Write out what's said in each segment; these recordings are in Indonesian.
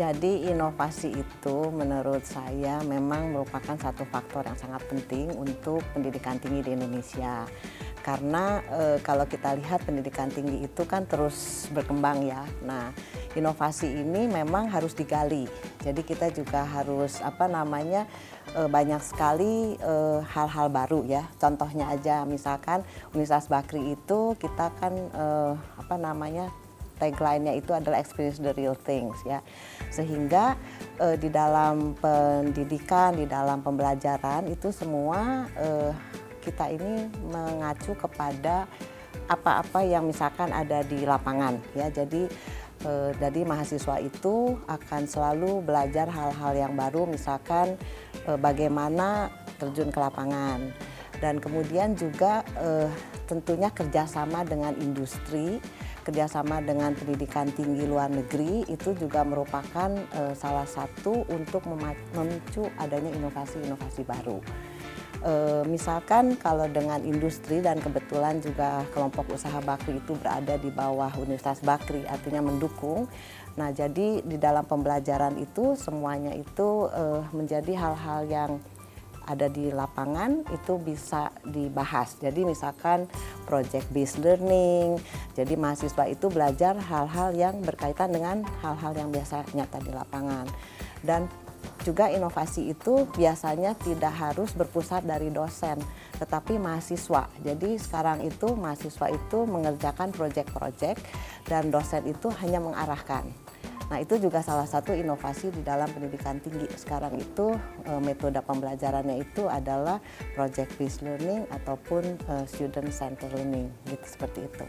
Jadi inovasi itu menurut saya memang merupakan satu faktor yang sangat penting untuk pendidikan tinggi di Indonesia. Karena kalau kita lihat pendidikan tinggi itu kan terus berkembang ya. Nah, inovasi ini memang harus digali. Jadi kita juga harus banyak sekali hal-hal baru ya. Contohnya aja misalkan Universitas Bakri itu kita kan tagline-nya itu adalah experience the real things ya. Sehingga di dalam pendidikan, di dalam pembelajaran itu semua kita ini mengacu kepada apa-apa yang misalkan ada di lapangan ya. Jadi mahasiswa itu akan selalu belajar hal-hal yang baru, misalkan bagaimana terjun ke lapangan. Dan kemudian juga tentunya kerjasama dengan industri, kerjasama dengan pendidikan tinggi luar negeri itu juga merupakan salah satu untuk memicu adanya inovasi-inovasi baru. Misalkan kalau dengan industri dan kebetulan juga kelompok usaha Bakri itu berada di bawah Universitas Bakri, artinya mendukung. Nah, jadi di dalam pembelajaran itu semuanya itu menjadi hal-hal yang ada di lapangan itu bisa dibahas. Jadi misalkan project based learning, jadi mahasiswa itu belajar hal-hal yang berkaitan dengan hal-hal yang biasa nyata di lapangan. Dan juga inovasi itu biasanya tidak harus berpusat dari dosen, tetapi mahasiswa. Jadi sekarang itu mahasiswa itu mengerjakan project-project dan dosen itu hanya mengarahkan. Nah, itu juga salah satu inovasi di dalam pendidikan tinggi. Sekarang itu metode pembelajarannya itu adalah project based learning ataupun student centered learning, gitu, seperti itu.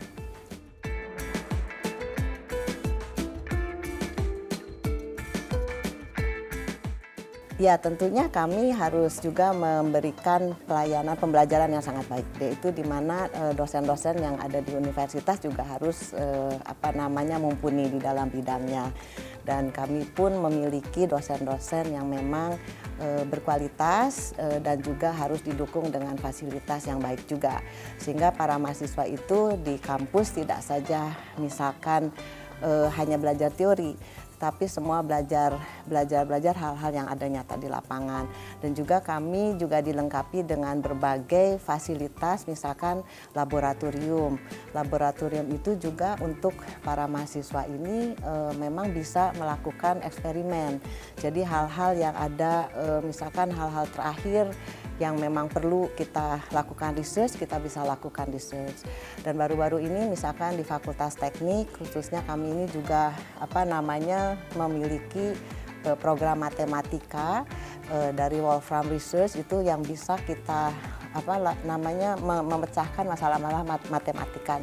Ya, tentunya kami harus juga memberikan pelayanan pembelajaran yang sangat baik, yaitu di mana dosen-dosen yang ada di universitas juga harus mumpuni di dalam bidangnya. Dan kami pun memiliki dosen-dosen yang memang berkualitas dan juga harus didukung dengan fasilitas yang baik juga. Sehingga para mahasiswa itu di kampus tidak saja misalkan hanya belajar teori, tapi semua belajar hal-hal yang ada nyata di lapangan. Dan juga kami juga dilengkapi dengan berbagai fasilitas, misalkan laboratorium. Laboratorium itu juga untuk para mahasiswa ini memang bisa melakukan eksperimen. Jadi hal-hal yang ada, misalkan hal-hal terakhir yang memang perlu kita lakukan research, kita bisa lakukan research. Dan baru-baru ini misalkan di Fakultas Teknik, khususnya kami ini juga memiliki program matematika dari Wolfram Research itu yang bisa kita memecahkan masalah-masalah matematika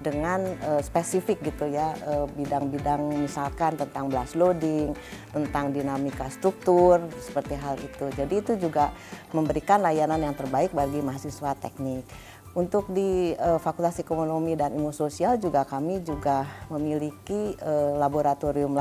dengan spesifik gitu ya, bidang-bidang misalkan tentang blast loading, tentang dinamika struktur, seperti hal itu. Jadi itu juga memberikan layanan yang terbaik bagi mahasiswa teknik. Untuk di Fakultas Ekonomi dan Ilmu Sosial juga kami juga memiliki laboratorium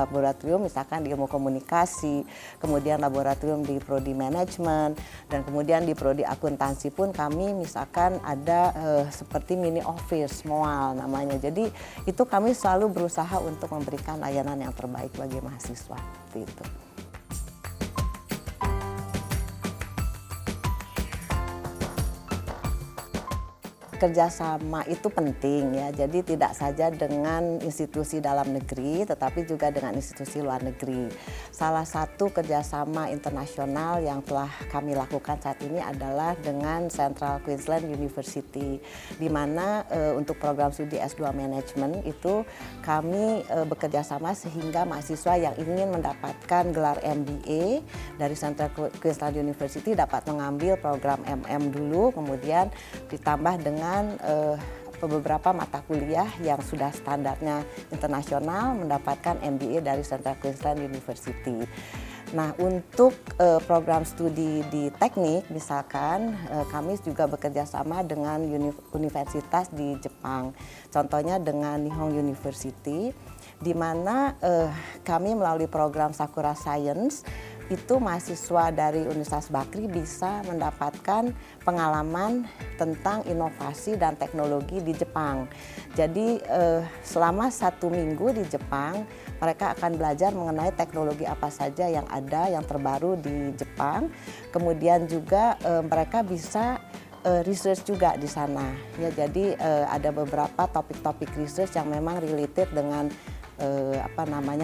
misalkan di ilmu komunikasi, kemudian laboratorium di prodi manajemen, dan kemudian di prodi akuntansi pun kami misalkan ada seperti mini office MOAL namanya. Jadi itu kami selalu berusaha untuk memberikan layanan yang terbaik bagi mahasiswa, seperti itu. Kerjasama itu penting ya, jadi tidak saja dengan institusi dalam negeri tetapi juga dengan institusi luar negeri. Salah satu kerjasama internasional yang telah kami lakukan saat ini adalah dengan Central Queensland University, di mana untuk program studi S2 Management itu kami bekerjasama sehingga mahasiswa yang ingin mendapatkan gelar MBA dari Central Queensland University dapat mengambil program MM dulu, kemudian ditambah dengan beberapa mata kuliah yang sudah standarnya internasional mendapatkan MBA dari Central Queensland University. Nah, untuk program studi di teknik misalkan kami juga bekerja sama dengan universitas di Jepang. Contohnya dengan Nihon University, di mana kami melalui program Sakura Science itu mahasiswa dari Universitas Bakri bisa mendapatkan pengalaman tentang inovasi dan teknologi di Jepang. Jadi selama 1 minggu di Jepang, mereka akan belajar mengenai teknologi apa saja yang ada, yang terbaru di Jepang. Kemudian juga mereka bisa research juga di sana. Ya, jadi ada beberapa topik-topik research yang memang related dengan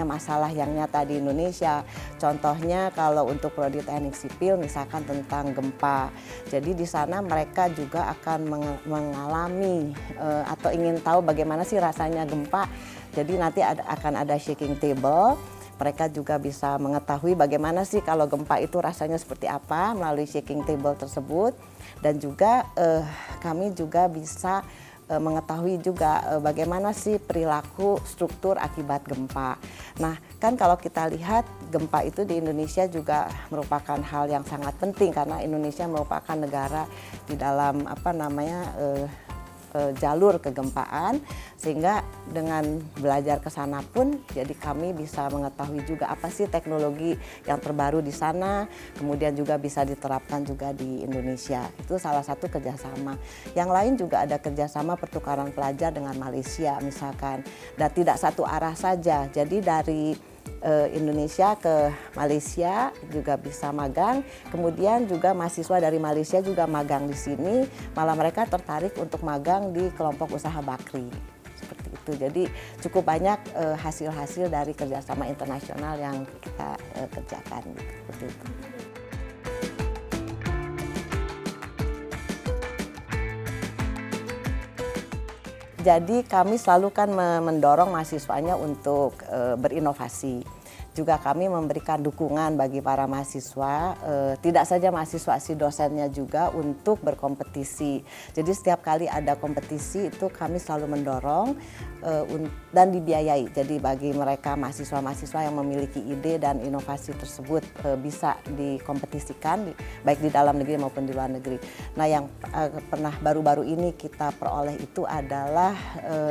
masalah yang nyata di Indonesia. Contohnya kalau untuk prodi teknik sipil misalkan tentang gempa. Jadi di sana mereka juga akan mengalami atau ingin tahu bagaimana sih rasanya gempa. Jadi nanti akan ada shaking table. Mereka juga bisa mengetahui bagaimana sih kalau gempa itu rasanya seperti apa melalui shaking table tersebut. Dan juga kami juga bisa mengetahui juga bagaimana sih perilaku struktur akibat gempa. Nah, kan kalau kita lihat gempa itu di Indonesia juga merupakan hal yang sangat penting karena Indonesia merupakan negara di dalam jalur kegempaan, sehingga dengan belajar ke sana pun jadi kami bisa mengetahui juga apa sih teknologi yang terbaru di sana, kemudian juga bisa diterapkan juga di Indonesia. Itu salah satu kerjasama. Yang lain juga ada kerjasama pertukaran pelajar dengan Malaysia misalkan, dan tidak satu arah saja. Jadi dari Indonesia ke Malaysia juga bisa magang, kemudian juga mahasiswa dari Malaysia juga magang di sini, malah mereka tertarik untuk magang di kelompok usaha Bakri, seperti itu. Jadi cukup banyak hasil-hasil dari kerjasama internasional yang kita kerjakan, gitu, seperti itu. Jadi kami selalu kan mendorong mahasiswanya untuk berinovasi. Juga kami memberikan dukungan bagi para mahasiswa, tidak saja mahasiswa, si dosennya juga untuk berkompetisi. Jadi setiap kali ada kompetisi itu kami selalu mendorong dan dibiayai. Jadi bagi mereka mahasiswa-mahasiswa yang memiliki ide dan inovasi tersebut bisa dikompetisikan baik di dalam negeri maupun di luar negeri. Nah, yang pernah baru-baru ini kita peroleh itu adalah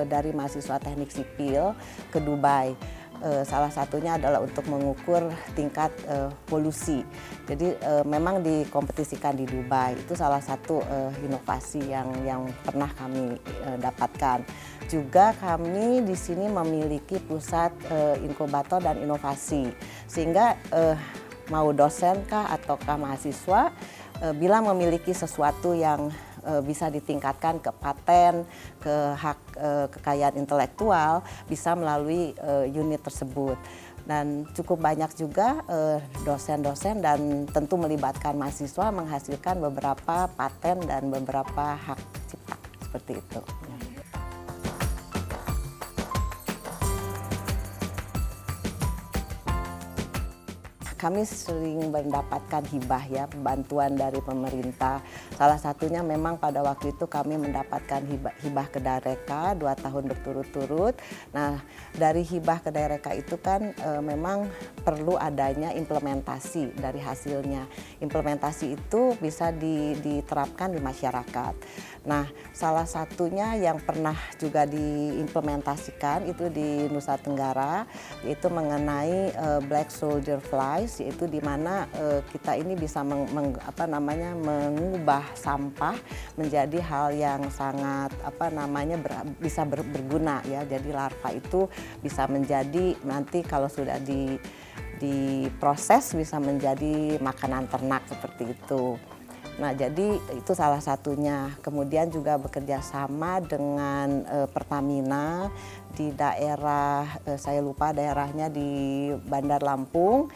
dari mahasiswa teknik sipil ke Dubai. Salah satunya adalah untuk mengukur tingkat polusi. Jadi memang dikompetisikan di Dubai. Itu salah satu inovasi yang pernah kami dapatkan. Juga kami di sini memiliki pusat inkubator dan inovasi, sehingga mau dosen kah ataukah mahasiswa bila memiliki sesuatu yang bisa ditingkatkan ke paten, ke hak kekayaan intelektual, bisa melalui unit tersebut. Dan cukup banyak juga dosen-dosen dan tentu melibatkan mahasiswa menghasilkan beberapa paten dan beberapa hak cipta, seperti itu. Kami sering mendapatkan hibah ya, bantuan dari pemerintah. Salah satunya memang pada waktu itu kami mendapatkan hibah Kedareka 2 tahun berturut-turut. Nah, dari hibah Kedareka itu kan memang perlu adanya implementasi dari hasilnya. Implementasi itu bisa diterapkan di masyarakat. Nah, salah satunya yang pernah juga diimplementasikan itu di Nusa Tenggara, yaitu mengenai black soldier flies, yaitu di mana kita ini bisa mengubah sampah menjadi hal yang sangat bisa berguna ya. Jadi larva itu bisa menjadi, nanti kalau sudah diproses bisa menjadi makanan ternak, seperti itu. Nah, jadi itu salah satunya. Kemudian juga bekerja sama dengan Pertamina di daerah, saya lupa daerahnya, di Bandar Lampung.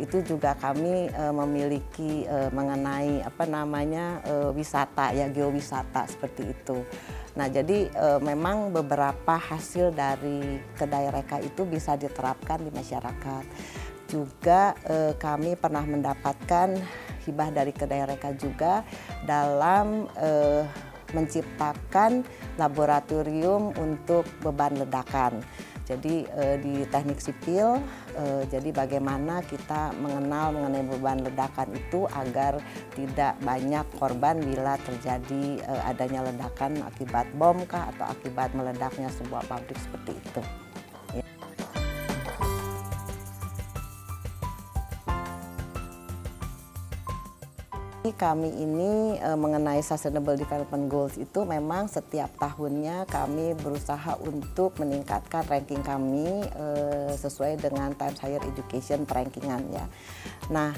Itu juga kami memiliki mengenai wisata ya, geowisata, seperti itu. Nah, jadi memang beberapa hasil dari Kedareka itu bisa diterapkan di masyarakat. Juga kami pernah mendapatkan hibah dari Kedareka juga dalam menciptakan laboratorium untuk beban ledakan. Jadi di teknik sipil, jadi bagaimana kita mengenal mengenai beban ledakan itu agar tidak banyak korban bila terjadi adanya ledakan akibat bom kah atau akibat meledaknya sebuah pabrik, seperti itu. Kami ini mengenai Sustainable Development Goals itu memang setiap tahunnya kami berusaha untuk meningkatkan ranking kami sesuai dengan Times Higher Education rankingan ya. Nah,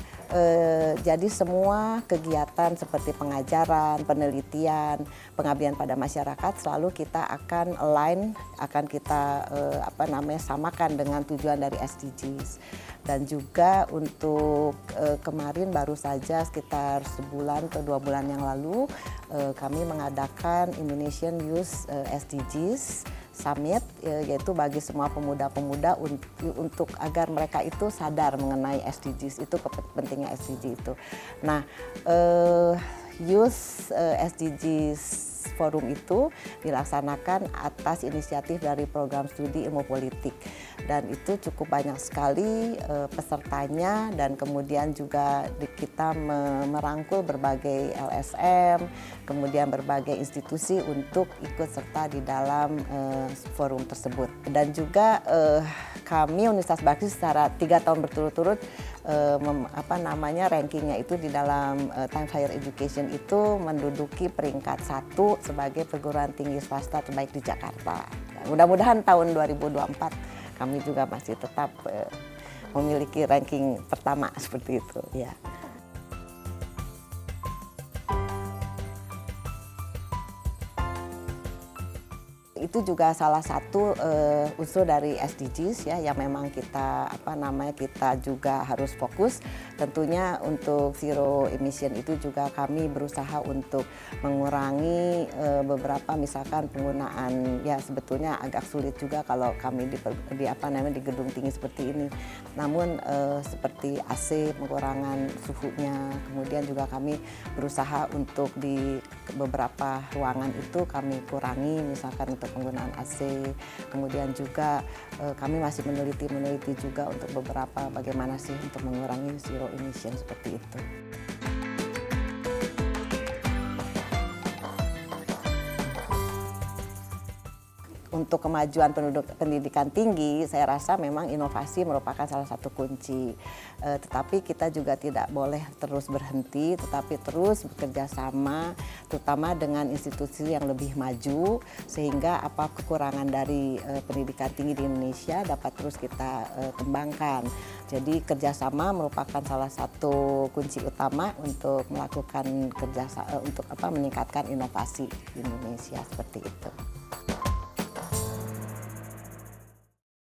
jadi semua kegiatan seperti pengajaran, penelitian, pengabdian pada masyarakat selalu kita akan align, akan kita samakan dengan tujuan dari SDGs. Dan juga untuk kemarin baru saja sekitar sebulan atau 2 bulan yang lalu kami mengadakan Indonesian Youth SDGs Summit, yaitu bagi semua pemuda-pemuda untuk agar mereka itu sadar mengenai SDGs itu, pentingnya SDG itu. Nah, Youth SDGs Forum itu dilaksanakan atas inisiatif dari program studi ilmu politik, dan itu cukup banyak sekali pesertanya, dan kemudian juga kita merangkul berbagai LSM, kemudian berbagai institusi untuk ikut serta di dalam forum tersebut. Dan juga kami Universitas Bakti secara 3 tahun berturut-turut rankingnya itu di dalam Times Higher Education itu menduduki peringkat 1 sebagai perguruan tinggi swasta terbaik di Jakarta. Mudah-mudahan tahun 2024 kami juga masih tetap memiliki ranking pertama seperti itu ya. Itu juga salah satu unsur dari SDGs ya, yang memang kita kita juga harus fokus. Tentunya untuk zero emission itu juga kami berusaha untuk mengurangi beberapa misalkan penggunaan, ya sebetulnya agak sulit juga kalau kami di gedung tinggi seperti ini. Namun seperti AC, pengurangan suhunya, kemudian juga kami berusaha untuk di beberapa ruangan itu kami kurangi misalkan untuk penggunaan AC. Kemudian juga kami masih meneliti juga untuk beberapa bagaimana sih untuk mengurangi zero emission seperti itu. Untuk kemajuan pendidikan tinggi, saya rasa memang inovasi merupakan salah satu kunci. Tetapi kita juga tidak boleh terus berhenti, tetapi terus bekerja sama, terutama dengan institusi yang lebih maju, sehingga apa kekurangan dari pendidikan tinggi di Indonesia dapat terus kita kembangkan. Jadi kerjasama merupakan salah satu kunci utama untuk melakukan untuk meningkatkan inovasi di Indonesia seperti itu.